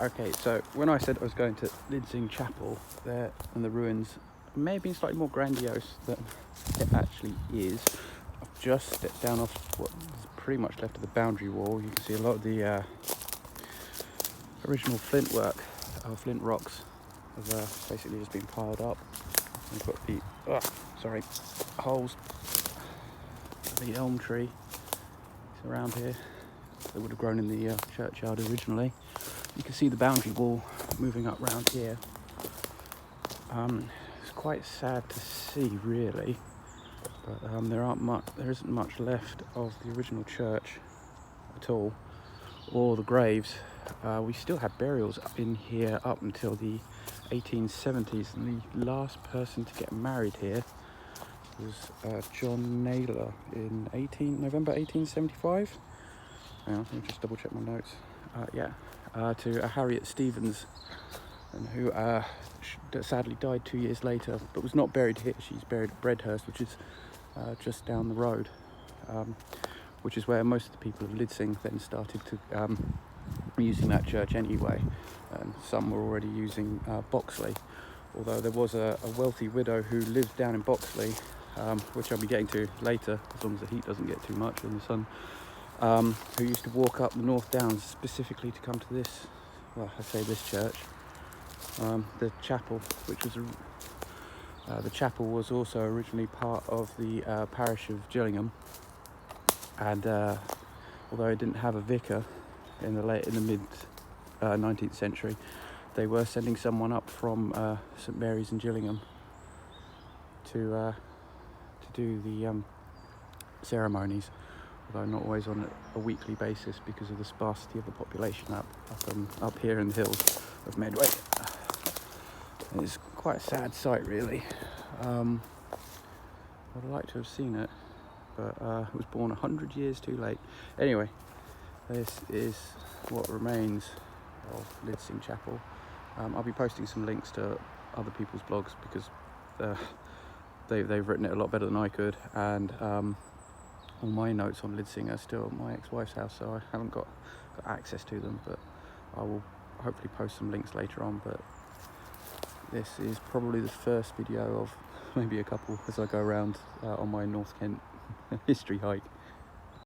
Okay, so when I said I was going to Lidsing Chapel, there and the ruins may have been slightly more grandiose than it actually is. I've just stepped down off what's pretty much left of the boundary wall. You can see a lot of the original flint rocks have basically just been piled up. We've got the holes. The elm tree is around here. That would have grown in the churchyard originally. You can see the boundary wall moving up round here. It's quite sad to see, really, but there isn't much left of the original church at all, or the graves. We still had burials in here up until the 1870s, and the last person to get married here was John Naylor in November 1875. Hang on, let me just double check my notes. To Harriet Stevens, and who sadly died 2 years later, but was not buried here. She's buried at Bredhurst, which is just down the road, which is where most of the people of Lidsing then started to using that church anyway, and some were already using Boxley, although there was a wealthy widow who lived down in Boxley, which I'll be getting to later, as long as the heat doesn't get too much and the sun, who used to walk up the North Downs specifically to come to this, this church, the chapel, which was the chapel was also originally part of the parish of Gillingham, and although it didn't have a vicar in the mid 19th century, they were sending someone up from St Mary's in Gillingham to do the ceremonies, although not always on a weekly basis because of the sparsity of the population up here in the hills of Medway. And it's quite a sad sight, really. I'd like to have seen it, but it was born 100 years too late. Anyway, this is what remains of Lidsing Chapel. I'll be posting some links to other people's blogs because they've written it a lot better than I could, and all my notes on Lidsing are still at my ex-wife's house, so I haven't got access to them, but I will hopefully post some links later on. But this is probably the first video of maybe a couple as I go around on my North Kent history hike.